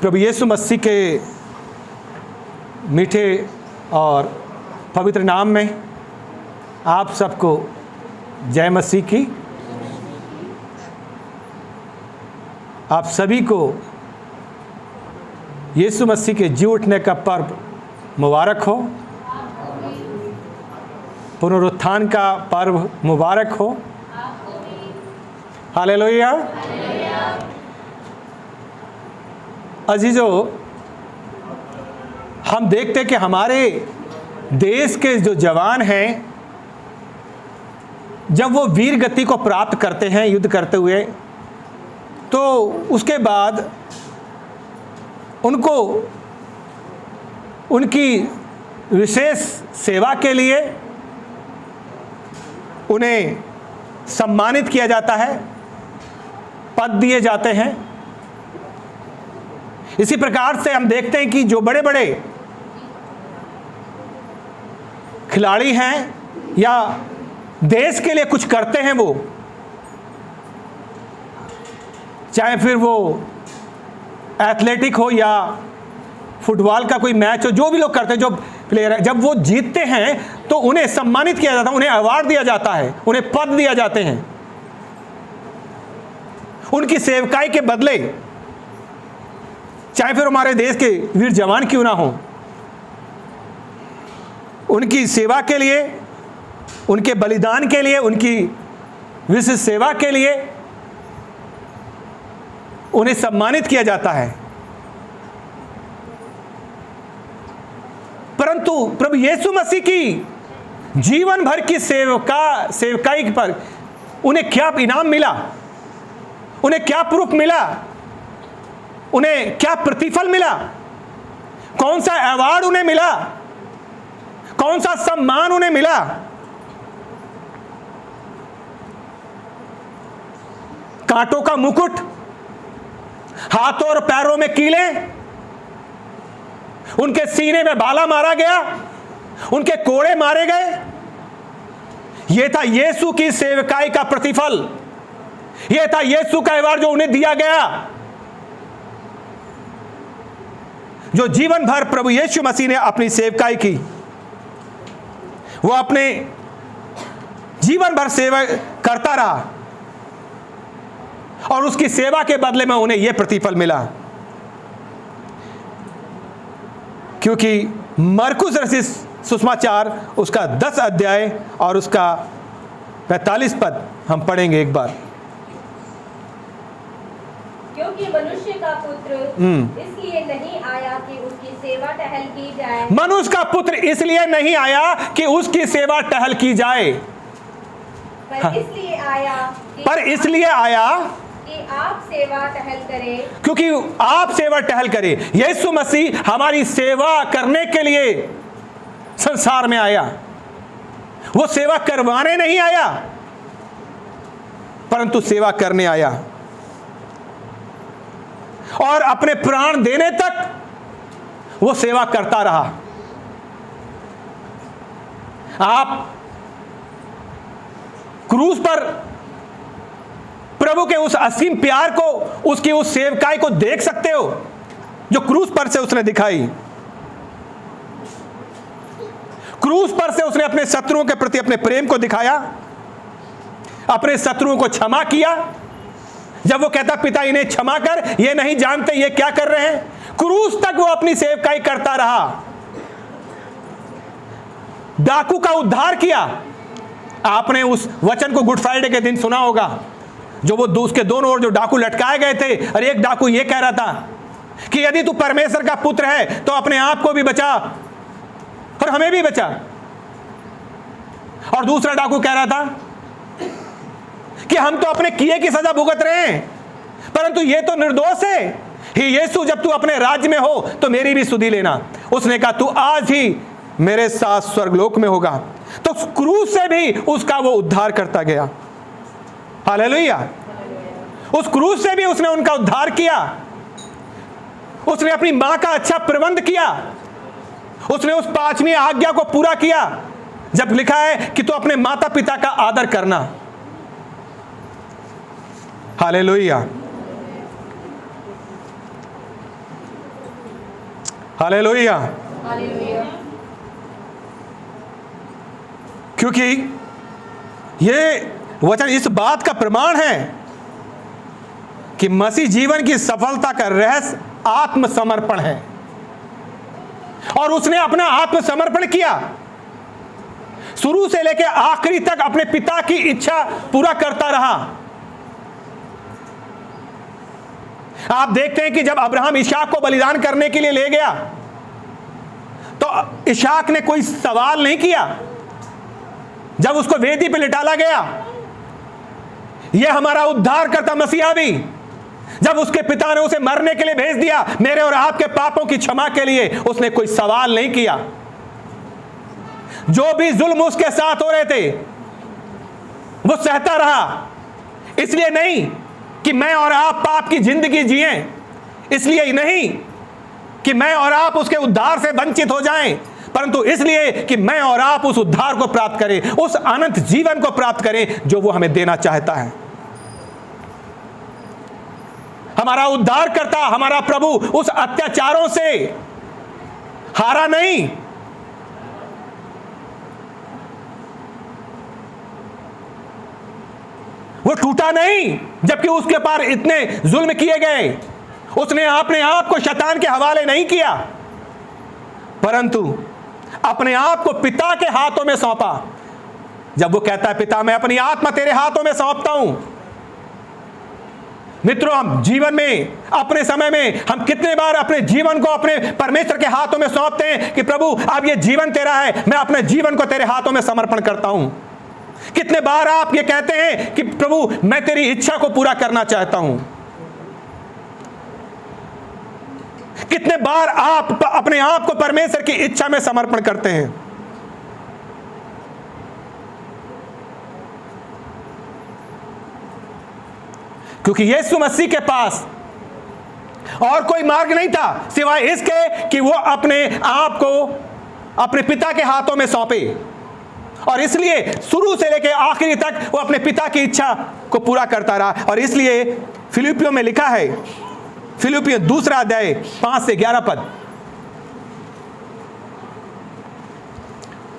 प्रभु यीशु मसीह के मीठे और पवित्र नाम में आप सबको जय मसीह की। आप सभी को यीशु मसीह के जी उठने का पर्व मुबारक हो, पुनरुत्थान का पर्व मुबारक हो। हालेलुया। अजीजों, हम देखते हैं कि हमारे देश के जो जवान हैं, जब वो वीर गति को प्राप्त करते हैं युद्ध करते हुए, तो उसके बाद उनको उनकी विशेष सेवा के लिए उन्हें सम्मानित किया जाता है, पद दिए जाते हैं। इसी प्रकार से हम देखते हैं कि जो बड़े बड़े खिलाड़ी हैं या देश के लिए कुछ करते हैं, वो चाहे फिर वो एथलेटिक हो या फुटबॉल का कोई मैच हो, जो भी लोग करते हैं, जो प्लेयर है, जब वो जीतते हैं तो उन्हें सम्मानित किया जाता है, उन्हें अवार्ड दिया जाता है, उन्हें पद दिया जाते हैं। उनकी सेवकाई के बदले, चाहे फिर हमारे देश के वीर जवान क्यों ना हो, उनकी सेवा के लिए, उनके बलिदान के लिए, उनकी विशेष सेवा के लिए उन्हें सम्मानित किया जाता है। परंतु प्रभु यीशु मसीह की जीवन भर की सेवकाई पर उन्हें क्या इनाम मिला, उन्हें क्या प्रूफ मिला, उन्हें क्या प्रतिफल मिला, कौन सा अवार्ड उन्हें मिला, कौन सा सम्मान उन्हें मिला? कांटों का मुकुट, हाथों और पैरों में कीले, उनके सीने में भाला मारा गया, उनके कोड़े मारे गए। यह था यीशु की सेवकाई का प्रतिफल, यह था यीशु का अवार्ड जो उन्हें दिया गया। जो जीवन भर प्रभु यीशु मसीह ने अपनी सेवकाई की, वो अपने जीवन भर सेवा करता रहा और उसकी सेवा के बदले में उन्हें यह प्रतिफल मिला। क्योंकि मरकुस रचित सुसमाचार उसका 10 अध्याय और उसका 45 पद हम पढ़ेंगे एक बार। क्योंकि मनुष्य का पुत्र इसलिए नहीं आया कि उसकी सेवा टहल की जाए। मनुष्य का पुत्र इसलिए नहीं आया कि उसकी सेवा टहल की जाए, पर इसलिए आया कि आप सेवा टहल करें। क्योंकि आप सेवा टहल करें। यीशु मसीह हमारी सेवा करने के लिए संसार में आया। वो सेवा करवाने नहीं आया, परंतु सेवा करने आया और अपने प्राण देने तक वो सेवा करता रहा। आप क्रूस पर प्रभु के उस असीम प्यार को, उसकी उस सेवकाई को देख सकते हो जो क्रूस पर से उसने दिखाई। क्रूस पर से उसने अपने शत्रुओं के प्रति अपने प्रेम को दिखाया, अपने शत्रुओं को क्षमा किया। जब वो कहता पिता इन्हें क्षमा कर, ये नहीं जानते ये क्या कर रहे हैं, क्रूस तक वो अपनी सेवकाई करता रहा। डाकू का उद्धार किया। आपने उस वचन को गुड फ्राइडे के दिन सुना होगा, जो वो उसके दोनों ओर जो डाकू लटकाए गए थे, और एक डाकू ये कह रहा था कि यदि तू परमेश्वर का पुत्र है तो अपने आप को भी बचा और हमें भी बचा। और दूसरा डाकू कह रहा था कि हम तो अपने किए की सजा भुगत रहे हैं, परंतु ये तो निर्दोष है। हे यीशु, जब तू अपने राज्य में हो तो मेरी भी सुधि लेना। उसने कहा तू आज ही मेरे साथ स्वर्गलोक में होगा। तो क्रूस से भी उसका वो उद्धार करता गया। हालेलुया। उस क्रूस से भी उसने उनका उद्धार किया। उसने अपनी मां का अच्छा प्रबंध किया। उसने उस 5वीं आज्ञा को पूरा किया, जब लिखा है कि तू अपने माता पिता का आदर करना। हालेलुया। हालेलुया। हालेलुया। क्योंकि ये वचन इस बात का प्रमाण है कि मसीह जीवन की सफलता का रहस्य आत्मसमर्पण है, और उसने अपना आत्मसमर्पण किया, शुरू से लेकर आखिरी तक अपने पिता की इच्छा पूरा करता रहा। आप देखते हैं कि जब अब्राहम इसहाक को बलिदान करने के लिए ले गया तो इसहाक ने कोई सवाल नहीं किया। जब उसको वेदी पे लिटाला गया, यह हमारा उद्धारकर्ता मसीहा भी, जब उसके पिता ने उसे मरने के लिए भेज दिया मेरे और आपके पापों की क्षमा के लिए, उसने कोई सवाल नहीं किया। जो भी जुल्म उसके साथ हो रहे थे वो सहता रहा, इसलिए नहीं कि मैं और आप पाप की जिंदगी जिए, इसलिए नहीं कि मैं और आप उसके उद्धार से वंचित हो जाएं, परंतु इसलिए कि मैं और आप उस उद्धार को प्राप्त करें, उस अनंत जीवन को प्राप्त करें जो वो हमें देना चाहता है। हमारा उद्धारकर्ता, हमारा प्रभु उस अत्याचारों से हारा नहीं, वो टूटा नहीं। जबकि उसके पार इतने जुल्म किए गए, उसने अपने आप को शैतान के हवाले नहीं किया, परंतु अपने आप को पिता के हाथों में सौंपा। जब वो कहता है पिता मैं अपनी आत्मा तेरे हाथों में सौंपता हूं। मित्रों, हम जीवन में अपने समय में हम कितने बार अपने जीवन को अपने परमेश्वर के हाथों में सौंपते हैं कि प्रभु अब ये जीवन तेरा है, मैं अपने जीवन को तेरे हाथों में समर्पण करता हूं। कितने बार आप ये कहते हैं कि प्रभु मैं तेरी इच्छा को पूरा करना चाहता हूं। कितने बार आप अपने आप को परमेश्वर की इच्छा में समर्पण करते हैं। क्योंकि यीशु मसीह के पास और कोई मार्ग नहीं था सिवाय इसके कि वो अपने आप को अपने पिता के हाथों में सौंपे, और इसलिए शुरू से लेकर आखिरी तक वो अपने पिता की इच्छा को पूरा करता रहा। और इसलिए फिलिपियों में लिखा है, फिलिपियों 2 अध्याय 5 से 11 पद,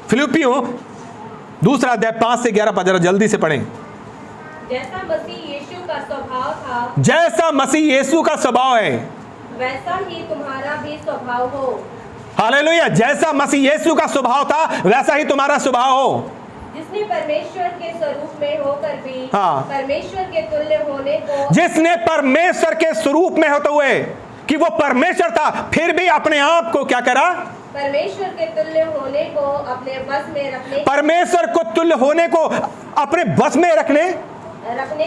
फिलिपियों 2 अध्याय 5 से 11 पद, जरा जल्दी से पढ़ें। जैसा मसीह यीशु का स्वभाव था, जैसा मसीह यीशु का स्वभाव है, वैसा ही तुम्हारा भी स्वभाव हो। हालेलुया। जैसा मसीह यीशु का स्वभाव था वैसा ही तुम्हारा स्वभाव हो। जिसने परमेश्वर के स्वरूप में होकर भी हाँ। परमेश्वर के तुल्य होने को, जिसने परमेश्वर के स्वरूप में होते हुए कि वो परमेश्वर था, फिर भी अपने आप को क्या करा? परमेश्वर के तुल्य होने को अपने बस में रखने, परमेश्वर को तुल्य होने को अपने बस में रखने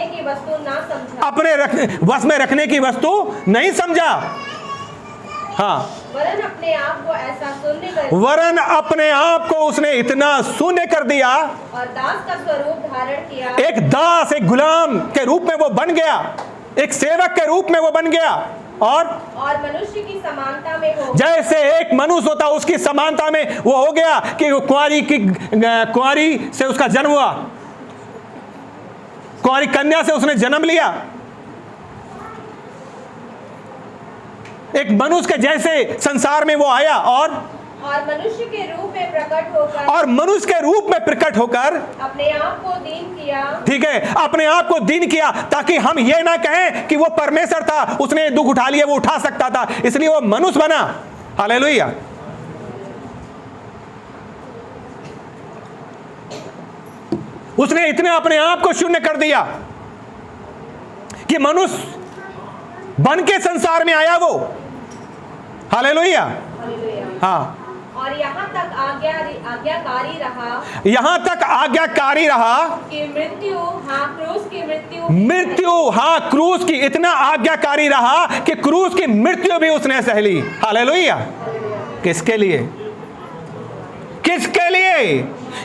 की वस्तु ना समझा, अपने बस में रखने की वस्तु नहीं समझा। हाँ, वरन अपने आप को ऐसा शून्य कर, वरन अपने आप को उसने इतना शून्य कर दिया, और दास का स्वरूप धारण किया। एक दास, एक गुलाम के रूप में वो बन गया, एक सेवक के रूप में वो बन गया, और मनुष्य की समानता में हो, जैसे एक मनुष्य होता उसकी समानता में वो हो गया कि वो कुंवारी से उसका जन्म हुआ, कुंवारी कन्या से उसने जन्म लिया। एक मनुष्य के जैसे संसार में वो आया, और मनुष्य के रूप में प्रकट होकर, और मनुष्य के रूप में प्रकट होकर अपने आप को दीन किया। ठीक है, अपने आप को दीन किया, ताकि हम ये ना कहें कि वो परमेश्वर था, उसने दुख उठा लिया, वो उठा सकता था, इसलिए वो मनुष्य बना। हालेलुया। उसने इतने अपने आप को शून्य कर दिया कि मनुष्य बन के संसार में आया वो। हालेलुया। हाँ, और यहाँ तक आज्ञाकारी रहा, यहाँ तक आज्ञाकारी रहा कि मृत्यु, हाँ क्रूस की मृत्यु, हाँ क्रूस की, इतना आज्ञाकारी रहा कि क्रूस की मृत्यु भी उसने सह ली। हालेलुया। किसके लिए? किसके लिए?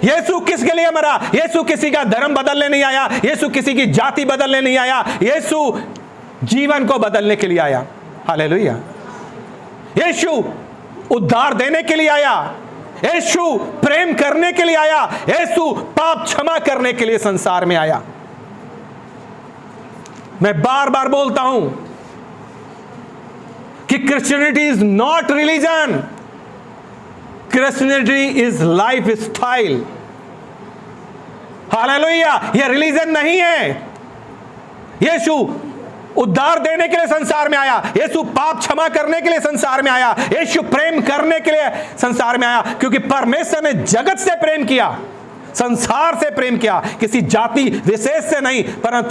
यीशु किसके लिए मरा? यीशु किसी का धर्म बदलने नहीं आया, यीशु किसी की जाति बदलने नहीं आया, यीशु जीवन को बदलने के लिए आया। हालेलुया। यीशु उद्धार देने के लिए आया, यीशु प्रेम करने के लिए आया, यीशु पाप क्षमा करने के लिए संसार में आया। मैं बार बार बोलता हूं कि Christianity is not religion. Christianity is lifestyle. Hallelujah. यह रिलीजन नहीं है। यीशु उद्धार देने के लिए संसार में आया, यीशु पाप क्षमा करने के लिए संसार में आया, यीशु प्रेम करने के लिए संसार में आया, क्योंकि परमेश्वर ने जगत से प्रेम किया, संसार से प्रेम किया, किसी जाति विशेष से नहीं, परंतु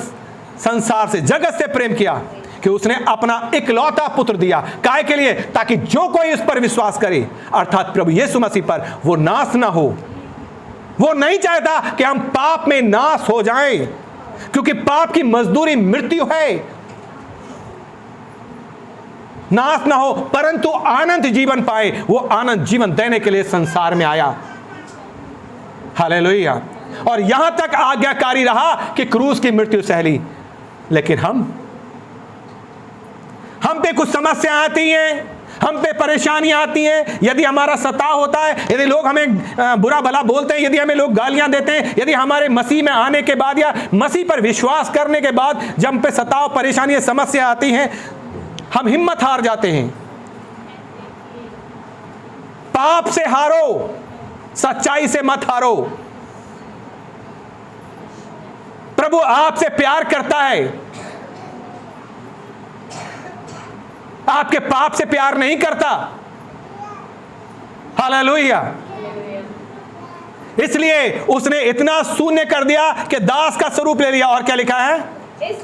संसार से, जगत से प्रेम किया कि उसने अपना इकलौता पुत्र दिया। काहे के लिए? ताकि जो कोई उस पर विश्वास करे, अर्थात प्रभु यीशु मसीह पर, वो नाश ना हो। वो नहीं चाहता कि हम पाप में नाश हो जाएं, क्योंकि पाप की मजदूरी मृत्यु है। नाश ना हो परंतु आनंद जीवन पाए। वो आनंद जीवन देने के लिए संसार में आया। हालेलुया। और यहां तक आज्ञाकारी रहा कि क्रूस की मृत्यु सहली। लेकिन हम पे कुछ समस्या आती हैं, हम पे परेशानियां आती हैं। यदि हमारा सताव होता है, यदि लोग हमें बुरा भला बोलते हैं, यदि हमें लोग गालियां देते हैं, यदि हमारे मसीह में आने के बाद या मसीह पर विश्वास करने के बाद जब हम पे सताव, परेशानी, समस्या आती हैं, हम हिम्मत हार जाते हैं। पाप से हारो, सच्चाई से मत हारो। प्रभु आपसे प्यार करता है, आपके पाप से प्यार नहीं करता। हालेलुया। इसलिए उसने इतना शून्य कर दिया कि दास का स्वरूप ले लिया। और क्या लिखा है? इस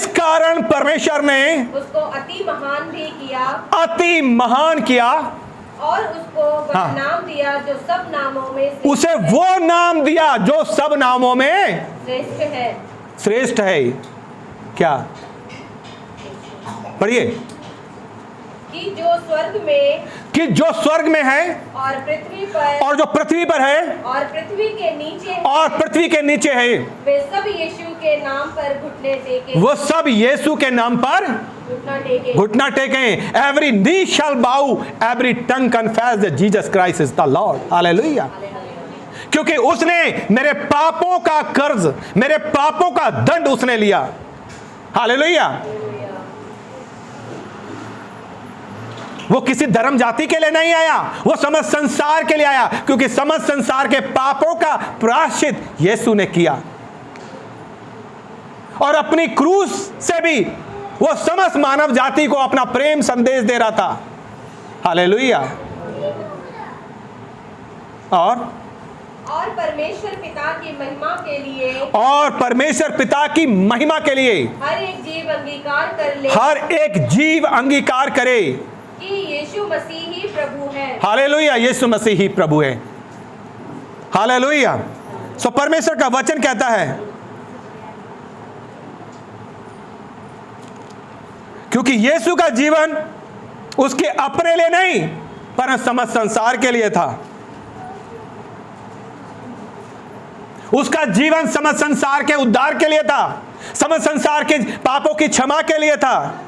कारण परमेश्वर ने उसको अति महान भी किया, अति महान किया, और उसको वह नाम दिया जो सब नामों में, उसे वो नाम दिया जो सब नामों में श्रेष्ठ है। श्रेष्ठ है क्या? पढ़िए। कि जो स्वर्ग में है और पृथ्वी पर, और जो पृथ्वी पर है और पृथ्वी के नीचे है, वे सब यीशु के नाम पर घुटने टेके। वो सब यीशु के नाम पर घुटना टेके। एवरी नी शैल बाउ, every tongue confess that Jesus Christ is the Lord. Hallelujah. क्योंकि उसने मेरे पापों का कर्ज, मेरे पापों का दंड उसने लिया। हालेलुया। वो किसी धर्म जाति के लिए नहीं आया, वो समस्त संसार के लिए आया, क्योंकि समस्त संसार के पापों का प्रायश्चित यीशु ने किया। और अपनी क्रूस से भी वो समस्त मानव जाति को अपना प्रेम संदेश दे रहा था। हालेलुया। और परमेश्वर पिता की महिमा के लिए, और परमेश्वर पिता की महिमा के लिए हर एक जीव अंगीकार कर ले, हर एक जीव अंगीकार करे कि यीशु मसीह ही प्रभु है। हालेलुया। यीशु मसीह ही प्रभु है। हालेलुया। सो परमेश्वर का वचन कहता है, क्योंकि यीशु का जीवन उसके अपने लिए नहीं, पर समस्त संसार के लिए था। उसका जीवन समस्त संसार के उद्धार के लिए था, समस्त संसार के पापों की क्षमा के लिए था।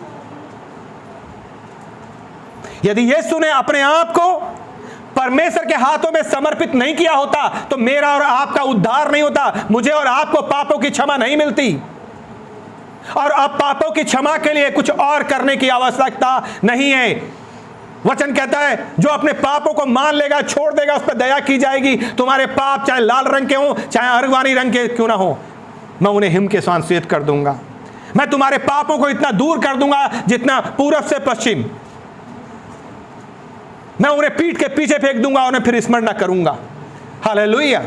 यदि यीशु ने अपने आप को परमेश्वर के हाथों में समर्पित नहीं किया होता, तो मेरा और आपका उद्धार नहीं होता, मुझे और आपको पापों की क्षमा नहीं मिलती। और अब पापों की क्षमा के लिए कुछ और करने की आवश्यकता नहीं है। वचन कहता है, जो अपने पापों को मान लेगा, छोड़ देगा, उस पर दया की जाएगी। तुम्हारे पाप चाहे लाल रंग के हो, चाहे अरगवानी रंग के क्यों ना हो, मैं उन्हें हिम के समान श्वेत कर दूंगा। मैं तुम्हारे पापों को इतना दूर कर दूंगा जितना पूरब से पश्चिम। मैं उन्हें पीठ के पीछे फेंक दूंगा, उन्हें फिर स्मरण न करूंगा। हालेलुया।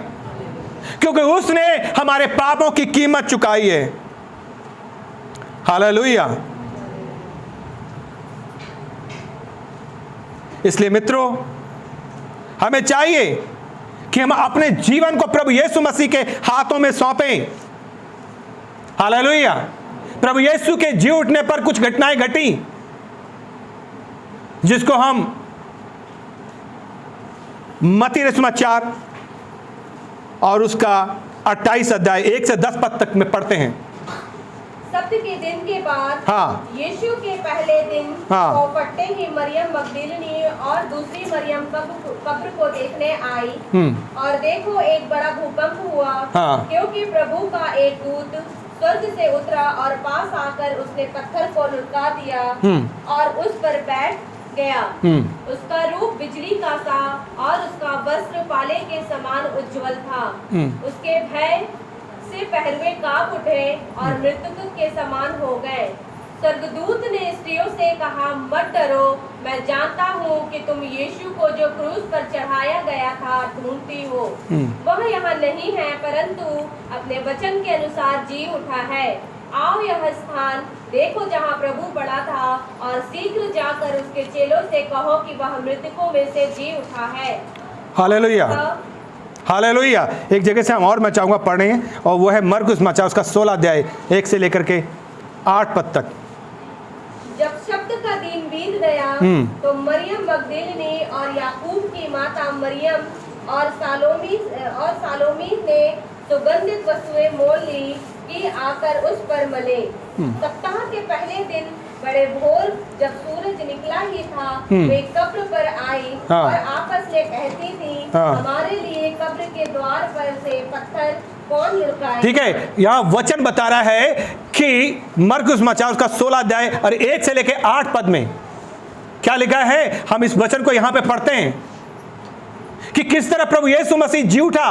क्योंकि उसने हमारे पापों की कीमत चुकाई है। हालेलुया। इसलिए मित्रों, हमें चाहिए कि हम अपने जीवन को प्रभु यीशु मसीह के हाथों में सौंपें। हालेलुया। प्रभु यीशु के जी उठने पर कुछ घटनाएं घटी, जिसको हम मत्ती समाचार और उसका 28 अध्याय 1 से 10 पद तक में पढ़ते हैं। सब्त के दिन के बाद, हाँ, यीशु के पहले दिन, हाँ, पौपट्टे ही मरियम मगदलीनी और दूसरी मरियम कब्र को देखने आई। और देखो, एक बड़ा भूकंप हुआ, हाँ, क्योंकि प्रभु का एक दूत स्वर्ग से उतरा और पास आकर उसने पत्थर को लुढ़का दिया और उस पर बैठ गया। उसका रूप बिजली का सा और उसका वस्त्र पाले के समान उज्जवल था। उसके भय से पहरुए कांप उठे और मृतक के समान हो गए। स्वर्गदूत ने स्त्रियों से कहा, मत डरो, मैं जानता हूँ कि तुम यीशु को जो क्रूस पर चढ़ाया गया था ढूंढती हो। वह यहाँ नहीं है, परंतु अपने वचन के अनुसार जी उठा है। आओ यह स्थान देखो जहाँ प्रभु पड़ा था, और शीघ्र जाकर उसके चेलों से कहो कि वह मृतकों में से जी उठा है। Hallelujah, hallelujah. एक जगह से हम और मैं चाहूँगा पढ़ें, और वो है मरकुस समाचार उसका 16 अध्याय 1 से लेकर के 8 पद तक। जब शब्द का दिन बीत गया तो मरियम मगदलिनी और याकूब की माता मरियम और सालोमी ने सुगंधित वस्तुएं मोल ली कि आकर उस पर मले। सप्ताह के पहले दिन बड़े भोर जब सूरज निकला ही था, वे कब्र पर आई और आपस में कहती थी, हमारे लिए कब्र के द्वार पर से पत्थर कौन लुढ़काएगा। ठीक है, यहाँ वचन बता रहा है कि मरकुस समाचार उसका 16 अध्याय और 1 से लेके 8 पद में क्या लिखा है। हम इस वचन को यहाँ पे पढ़ते हैं कि किस तरह प्रभु यीशु मसीह जी उठा।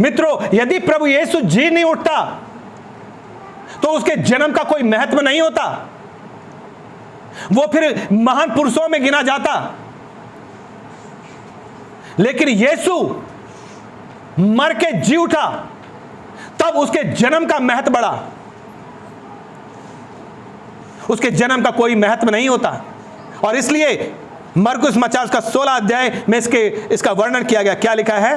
मित्रों, यदि प्रभु यीशु जी नहीं उठता तो उसके जन्म का कोई महत्व नहीं होता, वो फिर महान पुरुषों में गिना जाता। लेकिन यीशु मर के जी उठा, तब उसके जन्म का महत्व बढ़ा। उसके जन्म का कोई महत्व नहीं होता, और इसलिए मरकुस समाचार का 16 अध्याय में इसका वर्णन किया गया। क्या लिखा है?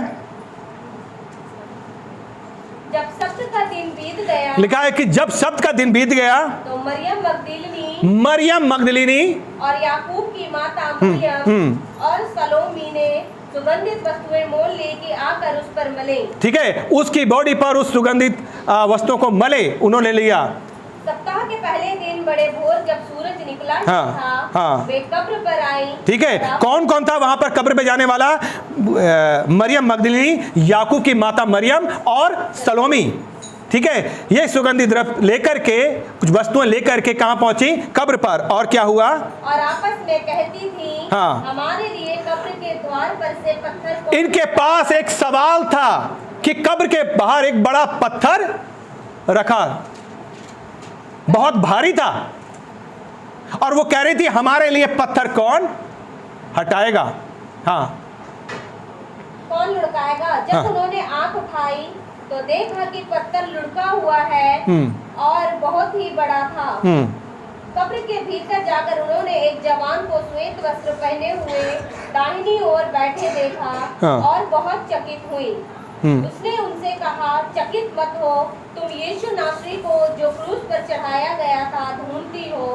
जब शब्द का दिन बीत गया, लिखा है कि जब शब्द का दिन बीत गया तो मरियम मगदलिनी और याकूब की माता मरियम और सलोमी ने सुगंधित वस्तुएं मोल ली कि आकर उस पर मले। ठीक है, उसकी बॉडी पर उस सुगंधित वस्तुओं को मले उन्होंने लिया। सप्ताह के पहले दिन बड़े भोर जब सूरज निकला था, वे कब्र पर आई। ठीक है, कौन कौन था वहां पर कब्र पे जाने वाला? मरियम मगदलिनी, याकूब की माता मरियम और सलोमी। ठीक है, ये सुगंधित द्रव्य लेकर के, कुछ वस्तुएं लेकर के कहां पहुंची? कब्र पर। और क्या हुआ? और आपस में कहती थी, हमारे लिए कब्र के द्वार पर से पत्थर को। इनके पास एक सवाल था कि कब्र के बाहर एक बड़ा पत्थर रखा, बहुत भारी था, और वो कह रही थी हमारे लिए पत्थर कौन हटाएगा? कौन लुढ़काएगा? जब उन्होंने आंख उठाई तो देखा कि पत्थर लुढ़का हुआ है और बहुत ही बड़ा था। कब्र के भीतर जाकर उन्होंने एक जवान को श्वेत वस्त्र पहने हुए दाहिनी ओर बैठे देखा और बहुत चकित हुई। उसने उनसे कहा, चकित मत हो, तुम यीशु नासरी को जो क्रूस पर चढ़ाया गया था ढूंढती हो।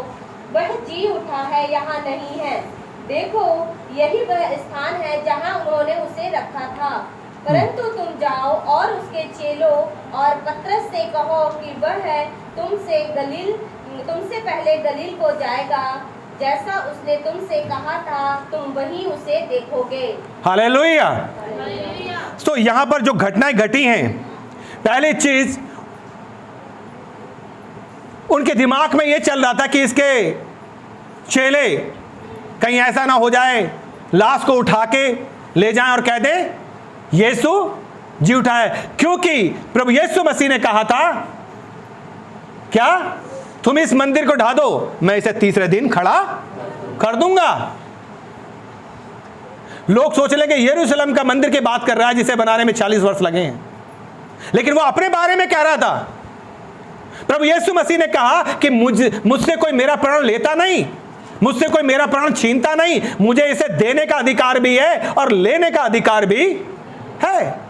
वह जी उठा है, यहाँ नहीं है। देखो, यही वह स्थान है जहाँ उन्होंने उसे रखा था। परंतु तुम जाओ और उसके चेलों और पतरस से कहो कि वह तुमसे पहले गलील को जाएगा, जैसा उसने तुमसे कहा था, तुम वहीं उसे देखोगे। हालेलुया। तो यहां पर जो घटनाएं घटी हैं, पहली चीज उनके दिमाग में यह चल रहा था कि इसके चेले कहीं ऐसा ना हो जाए लाश को उठा के ले जाएं और कह दें यीशु जी उठा है, क्योंकि प्रभु यीशु मसीह ने कहा था क्या? तुम इस मंदिर को ढा दो, मैं इसे तीसरे दिन खड़ा कर दूंगा। लोग सोच लेंगे यरूशलेम का मंदिर की बात कर रहा है जिसे बनाने में 40 वर्ष लगे हैं, लेकिन वो अपने बारे में कह रहा था। प्रभु यीशु मसीह ने कहा कि मुझसे कोई मेरा प्राण लेता नहीं, मुझसे कोई मेरा प्राण छीनता नहीं, मुझे इसे देने का अधिकार भी है और लेने का अधिकार भी है।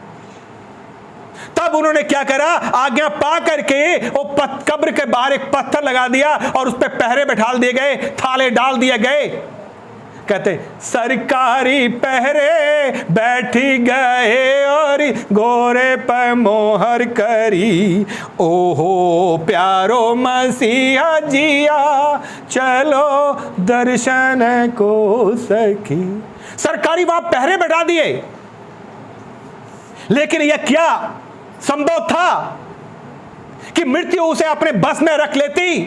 तब उन्होंने क्या करा? आज्ञा पा करके वो कब्र के बाहर एक पत्थर लगा दिया और उस पर पहरे बैठा दिए गए, थाले डाल दिए गए। कहते सरकारी पहरे बैठी गए और गोरे पर मोहर करी, ओहो प्यारो मसीहा जिया, चलो दर्शन को सखी। सरकारी वहां पहरे बैठा दिए, लेकिन यह क्या संभव था? कि मृत्यु उसे अपने बस में रख लेती।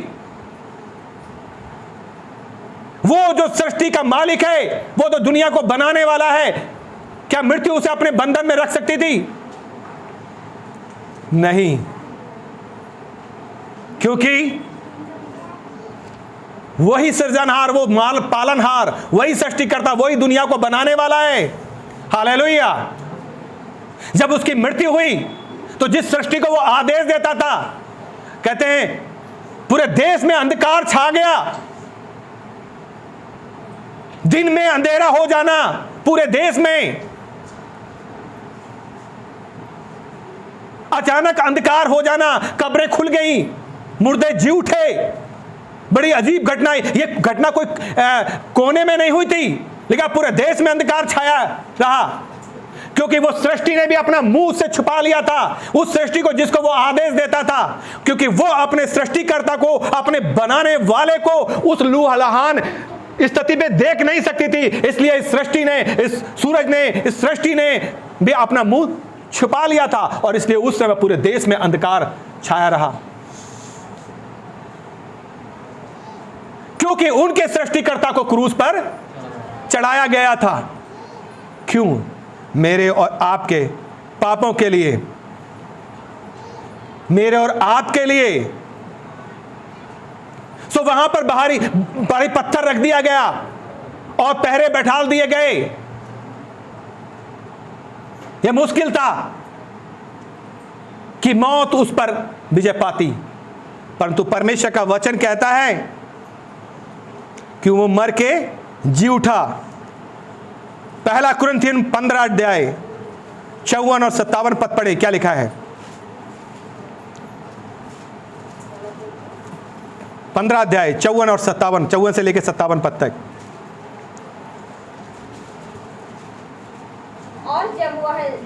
वो जो सृष्टि का मालिक है, वो तो दुनिया को बनाने वाला है, क्या मृत्यु उसे अपने बंधन में रख सकती थी? नहीं, क्योंकि वही सृजनहार, वो माल पालनहार, वही सृष्टिकर्ता, वही दुनिया को बनाने वाला है। हालेलुया। जब उसकी मृत्यु हुई तो जिस सृष्टि को वो आदेश देता था, कहते हैं पूरे देश में अंधकार छा गया, दिन में अंधेरा हो जाना पूरे देश में, अचानक अंधकार हो जाना, कब्रें खुल गई, मुर्दे जी उठे। बड़ी अजीब घटना है। ये घटना कोई कोने में नहीं हुई थी, लेकिन पूरे देश में अंधकार छाया रहा, क्योंकि वो सृष्टि ने भी अपना मुंह से छुपा लिया था उस सृष्टि को जिसको वो आदेश देता था, क्योंकि वो अपने सृष्टिकर्ता को, अपने बनाने वाले को उस लूहलहान स्थिति में देख नहीं सकती थी। इसलिए इस सृष्टि ने, इस सूरज ने, इस सृष्टि ने भी अपना मुंह छुपा लिया था, और इसलिए उस समय पूरे देश में अंधकार छाया रहा, क्योंकि उनके सृष्टिकर्ता को क्रूस पर चढ़ाया गया था। क्यों? मेरे और आपके पापों के लिए, मेरे और आपके लिए। सो वहां पर भारी पत्थर रख दिया गया और पहरे बैठाल दिए गए। यह मुश्किल था कि मौत उस पर विजय पाती, परंतु परमेश्वर का वचन कहता है कि वो मर के जी उठा। पहला कुरिन्थियन 15 अध्याय 54 और 57 पद पढ़े, क्या लिखा है? 15 अध्याय 54 और 57, 54 से लेकर 57 पद तक। और जब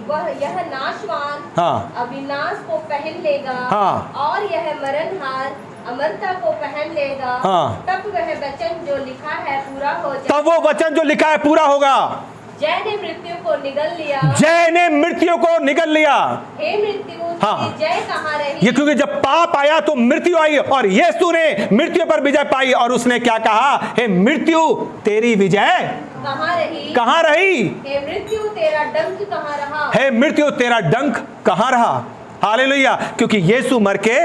वह यह नाशवान हाँ, अविनाश को पहन लेगा, हाँ, और यह मरणहार अमरता को पहन लेगा, हाँ, तब वह वचन जो लिखा है पूरा हो जाएगा। तब वो वचन जो लिखा है पूरा होगा। जय ने मृत्यु को निगल लिया, जय ने मृत्यु को निगल लिया। हे मृत्यु, हाँ, तेरी जय कहाँ रही? ये क्योंकि जब पाप आया तो मृत्यु आई, और यीशु ने मृत्यु पर विजय पाई, और उसने क्या कहा? हे मृत्यु, तेरी विजय कहाँ रही? कहाँ रही? हे मृत्यु, तेरा डंक कहाँ रहा? हे मृत्यु, तेरा डंक कहाँ रहा? हालेलुया। क्योंकि यीशु मर के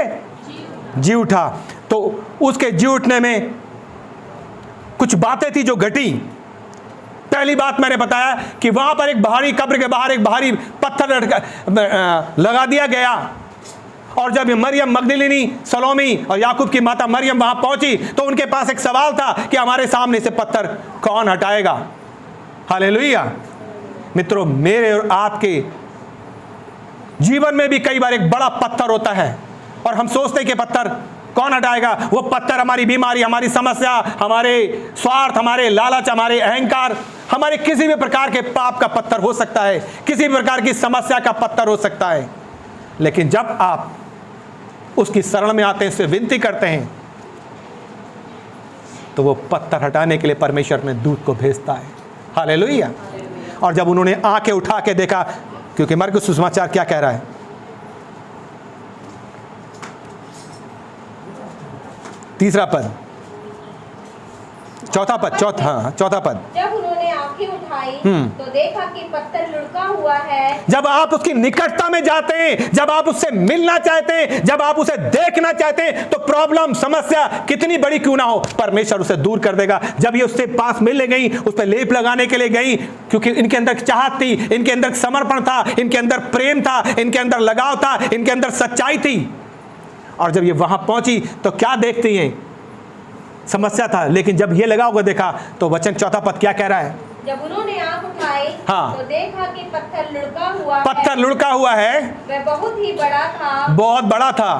जी उठा, तो उसके जी उठने में कुछ बातें थी जो घटी। पहली बात मैंने बताया कि वहां पर एक भारी कब्र के बाहर एक भारी पत्थर लगा दिया गया, और जब मरियम मगदलिनी, सलोमी और याकूब की माता मरियम वहां पहुंची तो उनके पास एक सवाल था कि हमारे सामने से पत्थर कौन हटाएगा? हालेलुया। मित्रों, मेरे और आपके जीवन में भी कई बार एक बड़ा पत्थर होता है, और हम सोचते हैं कि पत्थर कौन हटाएगा? वो पत्थर हमारी बीमारी, हमारी समस्या, हमारे स्वार्थ, हमारे लालच, हमारे अहंकार, हमारे किसी भी प्रकार के पाप का पत्थर हो सकता है, किसी भी प्रकार की समस्या का पत्थर हो सकता है। लेकिन जब आप उसकी शरण में आते हैं, उससे विनती करते हैं, तो वो पत्थर हटाने के लिए परमेश्वर में दूत को भेजता है। हालेलुया। और जब उन्होंने आंखें उठा के देखा, क्योंकि मरकुस सुसमाचार क्या कह रहा है? तीसरा पद, चौथा पद, चौथा पद। जब उन्होंने आंखें उठाई तो देखा कि पत्थर लुढ़का हुआ है। जब आप उसकी निकटता में जाते हैं, जब आप उससे मिलना चाहते हैं, जब आप उसे देखना चाहते हैं, तो प्रॉब्लम, समस्या कितनी बड़ी क्यों ना हो, परमेश्वर उसे दूर कर देगा। जब ये उससे पास मिलने गई, उस पर लेप लगाने के लिए गई, क्योंकि इनके अंदर चाहत थी, इनके अंदर समर्पण था, इनके अंदर प्रेम था, इनके अंदर लगाव था, इनके अंदर सच्चाई थी। और जब ये वहां पहुंची तो क्या देखती हैं? समस्या था, लेकिन जब ये लगा होगा देखा, तो वचन चौथा पद क्या कह रहा है? जब उन्होंने आंख उठाई हाँ, तो देखा कि पत्थर लुढ़का हुआ पत्थर लुढ़का हुआ है, वह बहुत ही बड़ा था, बहुत बड़ा था।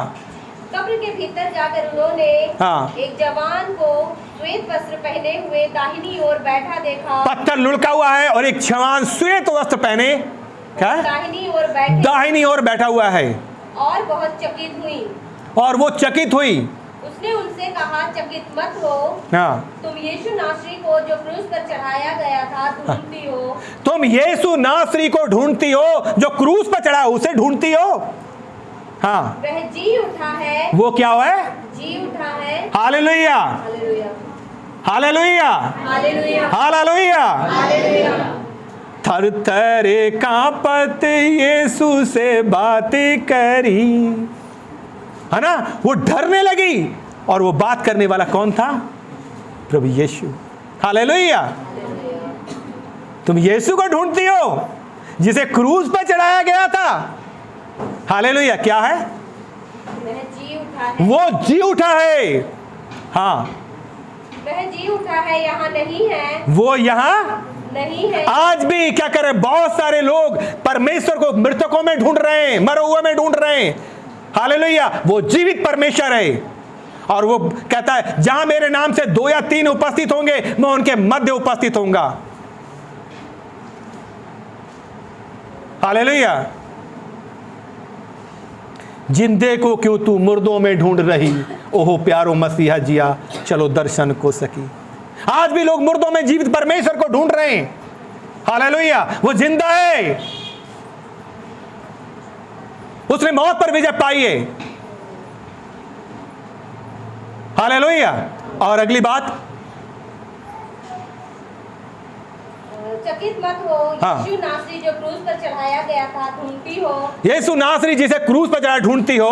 कब्र के भीतर जाकर उन्होंने एक जवान को श्वेत वस्त्र पहने हुए दाहिनी ओर बैठा देखा। पत्थर लुढ़का हुआ है और एक जवान श्वेत वस्त्र पहने क्या दाहिनी ओर बैठा हुआ है, और बहुत चकित हुई। और वो चकित हुई। उसने उनसे कहा, चकित मत हो, तुम यीशु नासरी को जो क्रूस पर चढ़ाया गया था ढूंढती हो। तुम यीशु नासरी को ढूंढती हो, जो क्रूस पर चढ़ा, उसे ढूंढती हो। हाँ, वह जी उठा है, वो क्या हुआ है? जी उठा है। Hallelujah, hallelujah, hallelujah, hallelujah, hallelujah. Hallelujah. थर थरे कांपत यीशु से बातें करी, है ना? वो डरने लगी, और वो बात करने वाला कौन था? प्रभु यीशु। हालेलुया। तुम यीशु को ढूंढती हो जिसे क्रूज पर चढ़ाया गया था। हालेलुया। क्या है? वह जी उठा है, वो जी उठा है। हाँ, वह जी उठा है, यहाँ नहीं है, वो यहाँ नहीं है। आज भी क्या कर रहे हैं? बहुत सारे लोग परमेश्वर को मृतकों में ढूंढ रहे हैं, मरे हुए में ढूंढ रहे हैं। हालेलुया। वो जीवित परमेश्वर है, और वो कहता है जहां मेरे नाम से 2 या 3 उपस्थित होंगे, मैं उनके मध्य उपस्थित होऊंगा। हालेलुया। जिंदे को क्यों तू मुर्दों में ढूंढ रही, ओहो प्यारो मसीहा जिया, चलो दर्शन को सकी। आज भी लोग मुर्दों में जीवित परमेश्वर को ढूंढ रहे हैं। हालेलुया। वो जिंदा है, उसने मौत पर विजय पाई है। हालेलुया। और अगली बात, चकित मत हो, हाँ। यीशु नासरी जो क्रूस पर चढ़ाया गया था, ढूंढती हो। यीशु नासरी जिसे क्रूज पर चढ़ाया ढूंढती हो,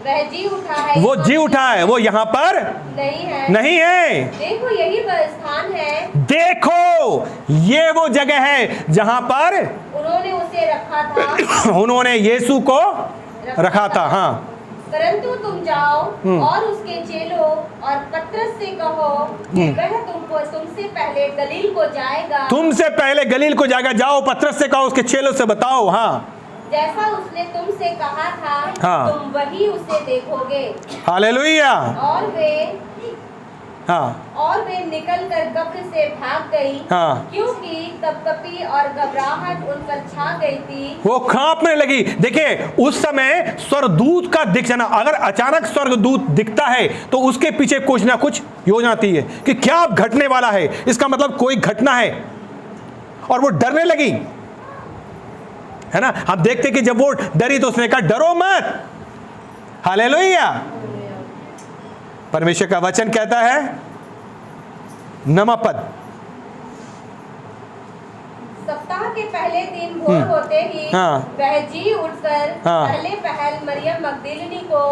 वह जी उठा है, वो यहाँ जी उठा है, वो यहां पर नहीं है। नहीं है। देखो यही वह स्थान है, देखो ये वो जगह है जहां पर उन्होंने उसे रखा था, उन्होंने यीशु को रखा था। हाँ, परंतु तुम जाओ और उसके चेलों और पतरस से कहो कि वह तुमसे पहले गलील को जाएगा। तुमसे पहले गलील को जाएगा। जाओ पतरस से कहो, उसके चेलों से बताओ। हाँ, जैसा उसने तुमसे कहा था, हाँ। तुम वही उसे देखोगे। हालेलुया। और वे निकल कर कब्र से भाग गई, हाँ। क्योंकि कपकपी और घबराहट उन पर छा गई थी। वो कांपने लगी। देखिए उस समय स्वर्गदूत का दिख जाना, अगर अचानक स्वर्गदूत दिखता है तो उसके पीछे कुछ ना कुछ योजना आती है कि क्या अब घटने वाला है, इसका मतलब कोई घटना है। और वो डरने लगी, है ना? हम देखते कि जब वो डरी तो उसने कहा डरो मत। हालेलुया। परमेश्वर का वचन कहता है, नमपद, सप्ताह के पहले दिन भोर होते ही हाँ। वह जी उठकर हाँ। पहले पहल मरियम मगदलिनी को,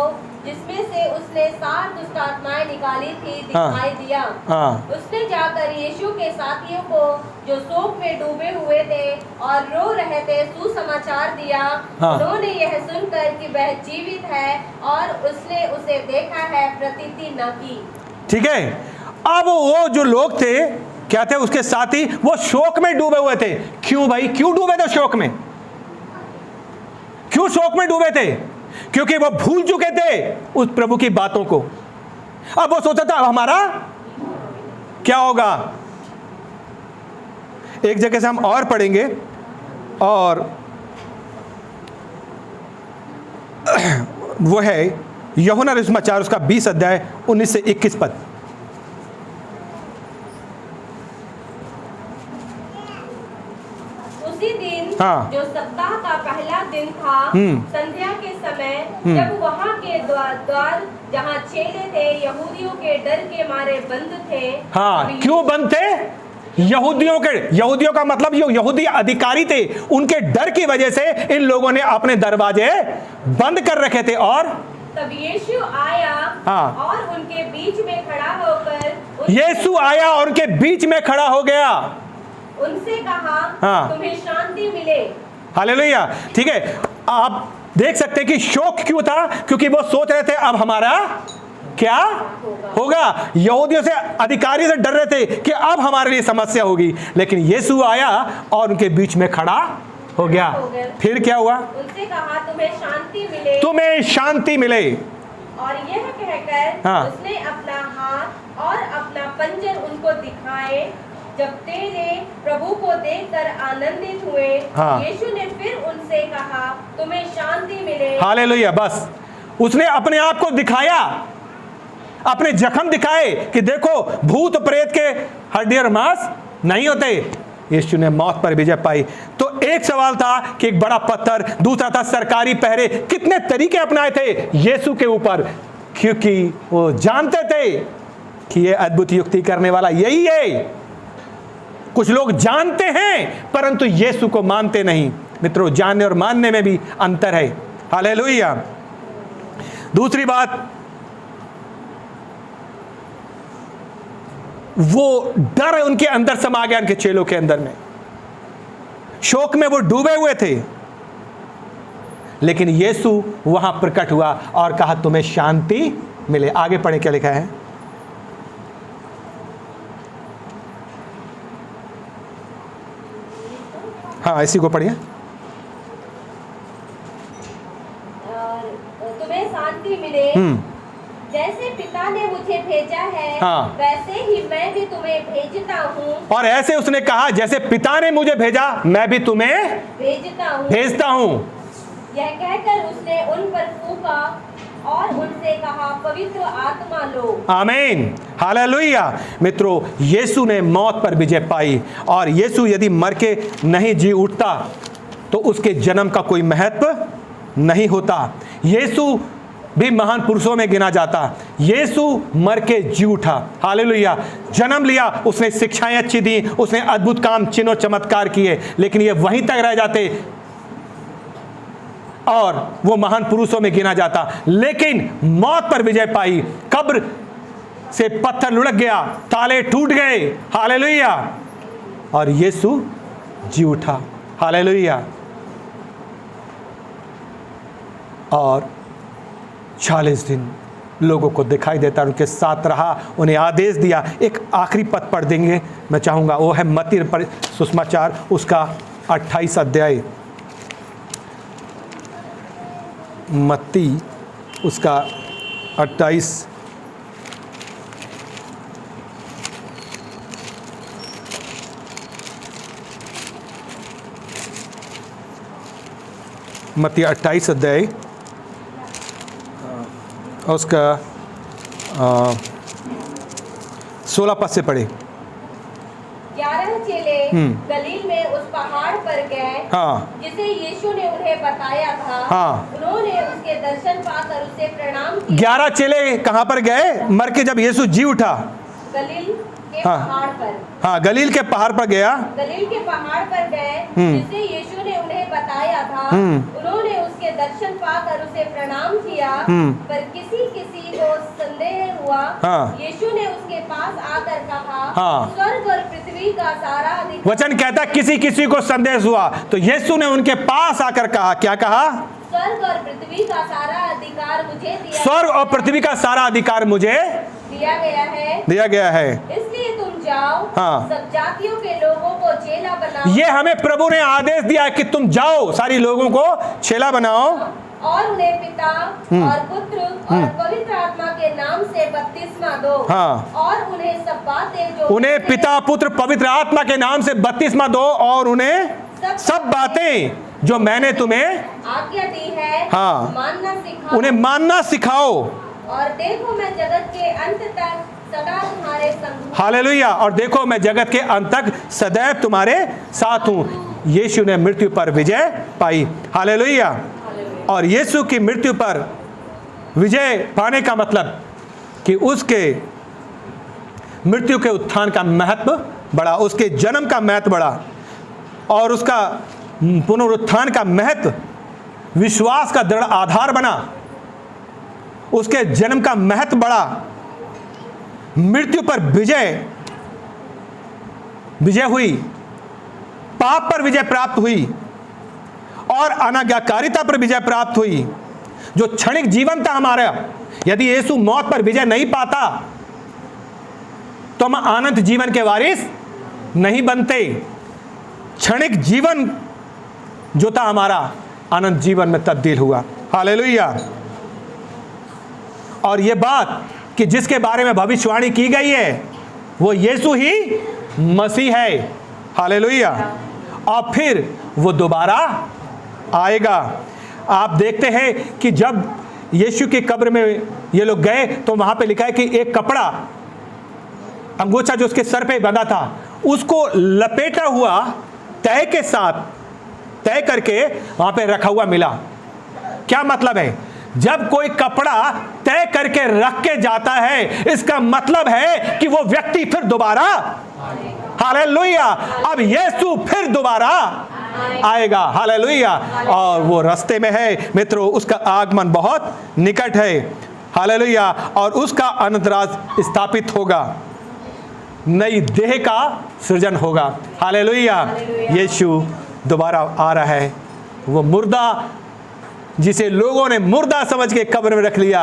जिसमें से उसने 7 दुष्ट आत्माएं निकाली थी, दिखाई दिया। हाँ। उसने जाकर यीशु के साथियों को जो शोक में डूबे हुए थे और रो रहे थे सुसमाचार दिया। हाँ। उन्होंने यह सुनकर कि वह जीवित है और उसने उसे देखा है, प्रतीति न की। ठीक है। अब वो जो लोग थे, क्या थे उसके साथी, वो शोक में डूबे हुए थे। क्यों भाई, क्यों डूबे थे शोक में? क्यों शोक में डूबे थे? क्योंकि वो भूल चुके थे उस प्रभु की बातों को। अब वो सोचा था अब हमारा क्या होगा। एक जगह से हम और पढ़ेंगे, और वो है यूहन्ना सुसमाचार उसका 20 अध्याय 19 से 21 पद। उसी दिन हाँ। जो सप्ताह का पहला दिन था, संध्या के समय, जब वहाँ के द्वार जहाँ चेले थे यहूदियों के डर के मारे बंद थे। हाँ, क्यों बंद थे? यहूदियों का मतलब जो यहूदी अधिकारी थे, उनके डर की वजह से इन लोगों ने अपने दरवाजे बंद कर रखे थे। और तब यीशु आया, हाँ। और उनके बीच में खड़ा होकर यीशु आया और उनके बीच में खड़ा हो गया, उनसे कहा, हाँ। तुम्हें शांति मिले। हालेलुया। ठीक है। आप देख सकते हैं कि शोक क्यों था? क्योंकि वो सोच रहे थे अब हमारा क्या होगा। यहूदियों से, अधिकारी से डर रहे थे कि अब हमारे लिए समस्या होगी। लेकिन यीशु आया और उनके बीच में खड़ा हो गया। फिर क्या हुआ? उनसे कहा, तुम्हें शांति मिले। तुम्हें शांति मिले। और यह कहकर हाँ। उसने अपना हाथ और अपना पंजर उनको दिखाए। जब तेरे प्रभु को देखकर आनंदित हुए, हाँ। यीशु ने फिर उनसे कहा, तुम्हें शांति मिले। हालेलुया। बस उसने अपने आप को दिखाया, अपने जख्म दिखाए कि देखो भूत प्रेत के हड्डी और मांस नहीं होते, यीशु ने मौत पर विजय पाई। तो एक सवाल था कि एक बड़ा पत्थर, दूसरा था सरकारी पहरे, कितने तरीके अपनाए थे यीशु के ऊपर, क्योंकि वो जानते थे कि ये अद्भुत युक्ति करने वाला यही है। कुछ लोग जानते हैं परंतु यीशु को मानते नहीं। मित्रों, जानने और मानने में भी अंतर है। हालेलुया। दूसरी बात, वो डर उनके अंदर समा गया, उनके चेलों के अंदर में। शोक में वो डूबे हुए थे, लेकिन यीशु वहां प्रकट हुआ और कहा तुम्हें शांति मिले। आगे पढ़े क्या लिखा है। हाँ, इसी को पढ़िए। तुम्हें शांति मिले, जैसे पिता ने मुझे भेजा है, हाँ। वैसे ही मैं भी तुम्हें भेजता हूँ। और ऐसे उसने कहा, जैसे पिता ने मुझे भेजा मैं भी तुम्हें भेजता हूँ। यह कहकर उसने उन पर फूंका और उनसे कहा, पवित्र आत्मा लो। आमीन, हालेलुया। मित्रों, यीशु ने मौत पर विजय पाई, और यीशु यदि मर के नहीं जी उठता तो उसके जन्म का कोई महत्व नहीं होता। यीशु भी महान पुरुषों में गिना जाता। यीशु मर के जी उठा, हालेलुया। जन्म लिया, उसने शिक्षाएं अच्छी दी, उसने अद्भुत काम, चिन्ह और चमत्कार किए, लेकिन ये वहीं तक रह जाते और वो महान पुरुषों में गिना जाता। लेकिन मौत पर विजय पाई, कब्र से पत्थर लुढ़क गया, ताले टूट गए, हालेलुया, और यीशु जी उठा, हालेलुया। और 40 दिन लोगों को दिखाई देता, उनके साथ रहा, उन्हें आदेश दिया। एक आखिरी पद पढ़ देंगे मैं चाहूँगा, वो है मत्ती पर सुसमाचार, उसका 28 अध्याय। मत्ती उसका 28 मत्ती 28 अध्याय उसका 16 पद से पढ़े। 11 चेले गलील में उस पहाड़ पर गए, हाँ, जिसे यीशु ने उन्हें बताया था। हाँ। उन्होंने उसके दर्शन पाकर उसे प्रणाम किया। 11 चेले कहाँ पर गए? मर के जब यीशु जी उठा, गलील के हाँ। पहाड़ पर। हाँ, गलील के पहाड़ पर गया, गलील के पहाड़ पर गए, जिसे यीशु ने उन्हें बताया था। उन्होंने उसके दर्शन पाकर उसे प्रणाम किया, पर किसी को संदेह हुआ। हाँ। यीशु ने उसके पास आकर कहा, हाँ। स्वर्ग और पृथ्वी का सारा अधिकार। वचन कहता किसी को संदेश हुआ, तो यीशु ने उनके पास आकर कहा, क्या कहा? स्वर्ग और पृथ्वी का सारा अधिकार मुझे दिया। स्वर्ग और पृथ्वी का सारा अधिकार मुझे दिया गया है। इसलिए तुम जाओ, हाँ। सब जातियों के लोगों को चेला बनाओ। ये हमें प्रभु ने आदेश दिया है कि तुम जाओ, सारी लोगों को चेला बनाओ, और उन्हें पिता और पुत्र और पवित्र आत्मा के नाम से बपतिस्मा दो। हाँ। और उन्हें सब बातें जो उन्हें पिता, पुत्र, पवित्र आत्मा के नाम से बपतिस्मा दो, और उन्हें सब बातें जो मैंने तुम्हें आज्ञा दी है, हाँ। मानना सिखाओ। उन्हें मानना सिखाओ। और देखो मैं जगत के अंत तक सदा तुम्हारे संग हूँ। हालेलुया। और देखो मैं जगत के अंत तक सदैव तुम्हारे साथ हूँ। यीशु ने मृत्यु पर विजय पाई, हालेलुया। और यीशु की मृत्यु पर विजय पाने का मतलब कि उसके मृत्यु के उत्थान का महत्व बढ़ा, उसके जन्म का महत्व बढ़ा, और उसका पुनरुत्थान का महत्व विश्वास का दृढ़ आधार बना। उसके जन्म का महत्व बढ़ा, मृत्यु पर विजय हुई, पाप पर विजय प्राप्त हुई, और अनाज्ञाकारिता पर विजय प्राप्त हुई। जो क्षणिक जीवन था हमारा, यदि यीशु मौत पर विजय नहीं पाता तो हम अनंत जीवन के वारिस नहीं बनते। क्षणिक जीवन जो था हमारा अनंत जीवन में तब्दील हुआ, हालेलुया। और यह बात कि जिसके बारे में भविष्यवाणी की गई है वो यीशु ही मसीह है, हालेलुया। और फिर वो दोबारा आएगा। आप देखते हैं कि जब यीशु की कब्र में ये लोग गए तो वहां पे लिखा है कि एक कपड़ा, अंगोछा जो उसके सर पे बंधा था, उसको लपेटा हुआ तह के साथ तय करके वहां पे रखा हुआ मिला। क्या मतलब है? जब कोई कपड़ा तय करके रख के जाता है, इसका मतलब है कि वो व्यक्ति फिर दोबारा, हालेलुया, अब यीशु फिर दोबारा आएगा, हालेलुया, और वो रास्ते में है मित्रों, उसका आगमन बहुत निकट है, हालेलुया, और उसका अंतराज स्थापित होगा, नई देह का सृजन होगा, हालेलुया। यीशु दोबारा आ रहा है। वो मुर्दा जिसे लोगों ने मुर्दा समझ के कब्र में रख लिया,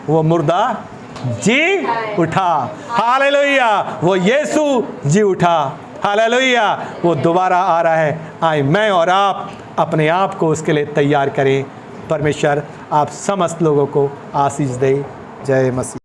वो मुर्दा जी उठा, हालेलुया, वो यीशु जी उठा, हालेलुया, वो दोबारा आ रहा है। आए मैं और आप अपने आप को उसके लिए तैयार करें। परमेश्वर आप समस्त लोगों को आशीष दे। जय मसीह।